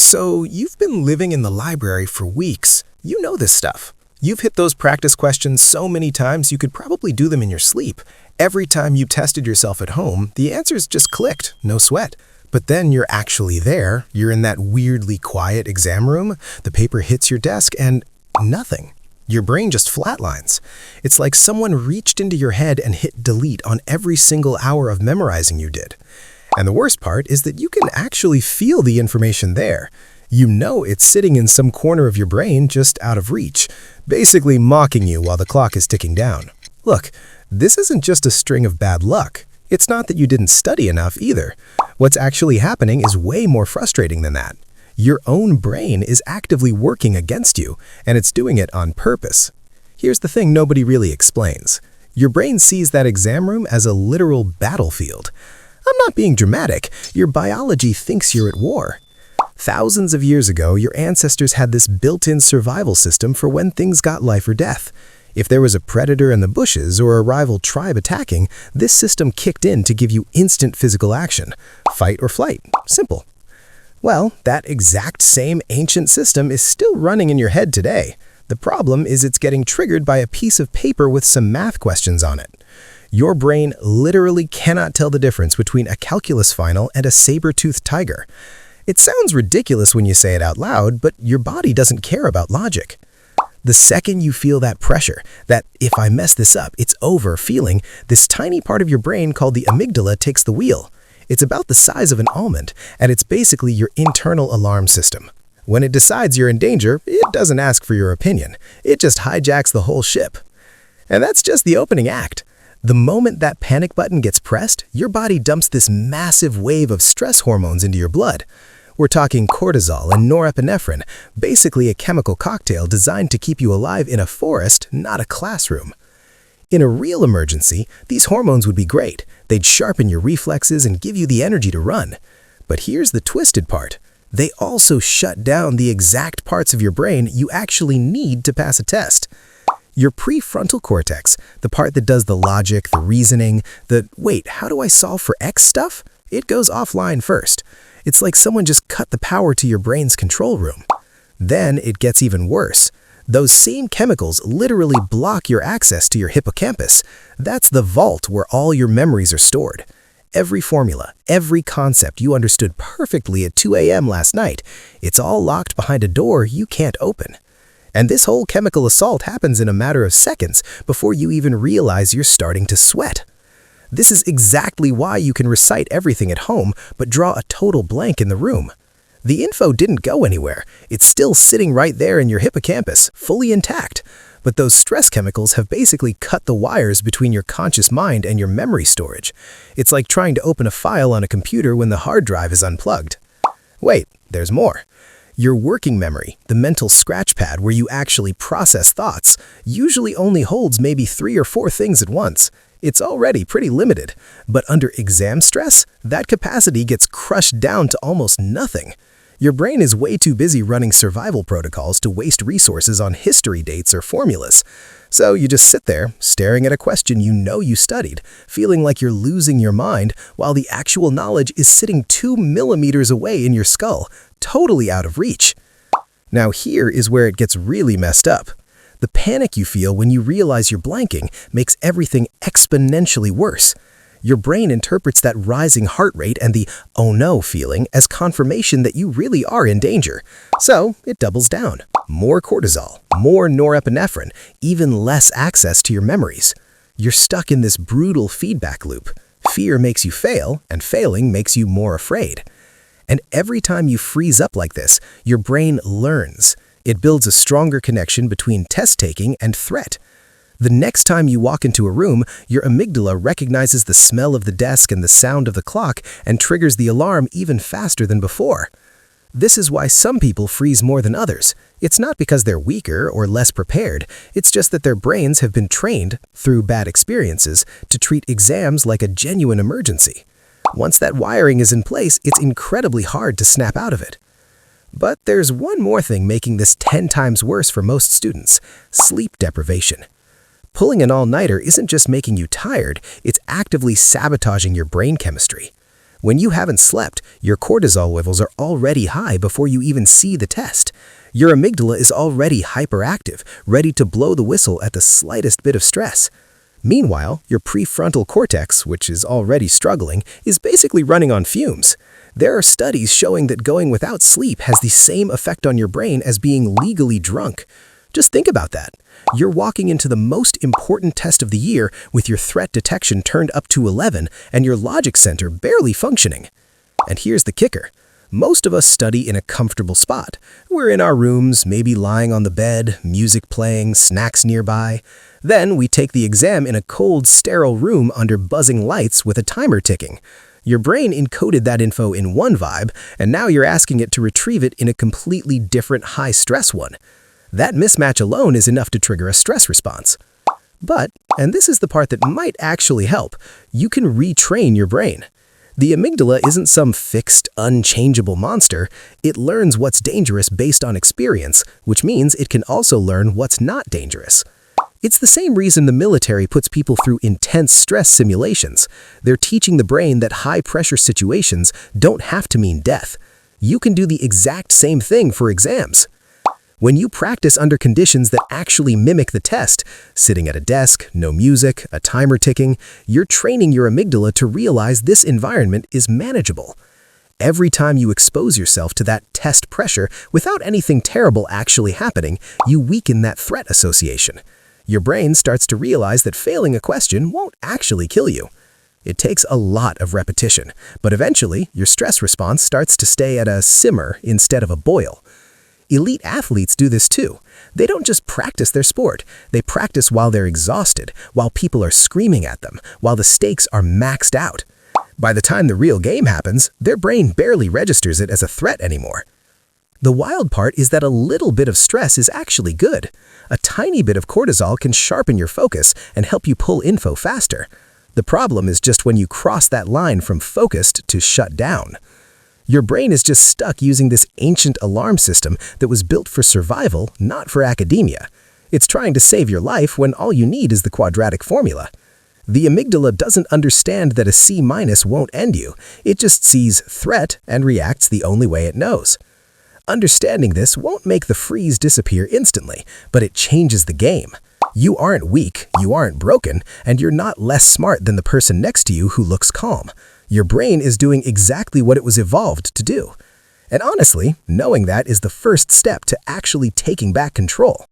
So you've been living in the library for weeks. You know this stuff. You've hit those practice questions so many times you could probably do them in your sleep. Every time you tested yourself at home, the answers just clicked, no sweat. But then you're actually there, you're in that weirdly quiet exam room, the paper hits your desk, and nothing. Your brain just flatlines. It's like someone reached into your head and hit delete on every single hour of memorizing you did. And the worst part is that you can actually feel the information there. You know it's sitting in some corner of your brain just out of reach, basically mocking you while the clock is ticking down. Look, this isn't just a string of bad luck. It's not that you didn't study enough either. What's actually happening is way more frustrating than that. Your own brain is actively working against you, and it's doing it on purpose. Here's the thing nobody really explains. Your brain sees that exam room as a literal battlefield. I'm not being dramatic. Your biology thinks you're at war. Thousands of years ago, your ancestors had this built-in survival system for when things got life or death. If there was a predator in the bushes or a rival tribe attacking, this system kicked in to give you instant physical action. Fight or flight. Simple. Well, that exact same ancient system is still running in your head today. The problem is it's getting triggered by a piece of paper with some math questions on it. Your brain literally cannot tell the difference between a calculus final and a saber-toothed tiger. It sounds ridiculous when you say it out loud, but your body doesn't care about logic. The second you feel that pressure, that if I mess this up, it's over feeling, this tiny part of your brain called the amygdala takes the wheel. It's about the size of an almond, and it's basically your internal alarm system. When it decides you're in danger, it doesn't ask for your opinion. It just hijacks the whole ship. And that's just the opening act. The moment that panic button gets pressed, your body dumps this massive wave of stress hormones into your blood. We're talking cortisol and norepinephrine, basically a chemical cocktail designed to keep you alive in a forest, not a classroom. In a real emergency, these hormones would be great. They'd sharpen your reflexes and give you the energy to run. But here's the twisted part. They also shut down the exact parts of your brain you actually need to pass a test. Your prefrontal cortex, the part that does the logic, the reasoning, the wait, how do I solve for X stuff? It goes offline first. It's like someone just cut the power to your brain's control room. Then it gets even worse. Those same chemicals literally block your access to your hippocampus. That's the vault where all your memories are stored. Every formula, every concept you understood perfectly at 2 a.m. last night, it's all locked behind a door you can't open. And this whole chemical assault happens in a matter of seconds before you even realize you're starting to sweat. This is exactly why you can recite everything at home but draw a total blank in the room. The info didn't go anywhere. It's still sitting right there in your hippocampus, fully intact. But those stress chemicals have basically cut the wires between your conscious mind and your memory storage. It's like trying to open a file on a computer when the hard drive is unplugged. Wait, there's more. Your working memory, the mental scratch pad where you actually process thoughts, usually only holds maybe 3 or 4 things at once. It's already pretty limited, but under exam stress, that capacity gets crushed down to almost nothing. Your brain is way too busy running survival protocols to waste resources on history dates or formulas. So you just sit there, staring at a question you know you studied, feeling like you're losing your mind while the actual knowledge is sitting 2 millimeters away in your skull, totally out of reach. Now here is where it gets really messed up. The panic you feel when you realize you're blanking makes everything exponentially worse. Your brain interprets that rising heart rate and the "oh no" feeling as confirmation that you really are in danger. So it doubles down. More cortisol, more norepinephrine, even less access to your memories. You're stuck in this brutal feedback loop. Fear makes you fail, and failing makes you more afraid. And every time you freeze up like this, your brain learns. It builds a stronger connection between test-taking and threat. The next time you walk into a room, your amygdala recognizes the smell of the desk and the sound of the clock and triggers the alarm even faster than before. This is why some people freeze more than others. It's not because they're weaker or less prepared. It's just that their brains have been trained, through bad experiences, to treat exams like a genuine emergency. Once that wiring is in place, it's incredibly hard to snap out of it. But there's one more thing making this 10 times worse for most students: sleep deprivation. Pulling an all-nighter isn't just making you tired, it's actively sabotaging your brain chemistry. When you haven't slept, your cortisol levels are already high before you even see the test. Your amygdala is already hyperactive, ready to blow the whistle at the slightest bit of stress. Meanwhile, your prefrontal cortex, which is already struggling, is basically running on fumes. There are studies showing that going without sleep has the same effect on your brain as being legally drunk. Just think about that. You're walking into the most important test of the year with your threat detection turned up to 11 and your logic center barely functioning. And here's the kicker. Most of us study in a comfortable spot. We're in our rooms, maybe lying on the bed, music playing, snacks nearby. Then we take the exam in a cold, sterile room under buzzing lights with a timer ticking. Your brain encoded that info in one vibe, and now you're asking it to retrieve it in a completely different high-stress one. That mismatch alone is enough to trigger a stress response. But, and this is the part that might actually help, you can retrain your brain. The amygdala isn't some fixed, unchangeable monster. It learns what's dangerous based on experience, which means it can also learn what's not dangerous. It's the same reason the military puts people through intense stress simulations. They're teaching the brain that high-pressure situations don't have to mean death. You can do the exact same thing for exams. When you practice under conditions that actually mimic the test, sitting at a desk, no music, a timer ticking, you're training your amygdala to realize this environment is manageable. Every time you expose yourself to that test pressure without anything terrible actually happening, you weaken that threat association. Your brain starts to realize that failing a question won't actually kill you. It takes a lot of repetition, but eventually your stress response starts to stay at a simmer instead of a boil. Elite athletes do this too. They don't just practice their sport, they practice while they're exhausted, while people are screaming at them, while the stakes are maxed out. By the time the real game happens, their brain barely registers it as a threat anymore. The wild part is that a little bit of stress is actually good. A tiny bit of cortisol can sharpen your focus and help you pull info faster. The problem is just when you cross that line from focused to shut down. Your brain is just stuck using this ancient alarm system that was built for survival, not for academia. It's trying to save your life when all you need is the quadratic formula. The amygdala doesn't understand that a C- won't end you. It just sees threat and reacts the only way it knows. Understanding this won't make the freeze disappear instantly, but it changes the game. You aren't weak, you aren't broken, and you're not less smart than the person next to you who looks calm. Your brain is doing exactly what it was evolved to do. And honestly, knowing that is the first step to actually taking back control.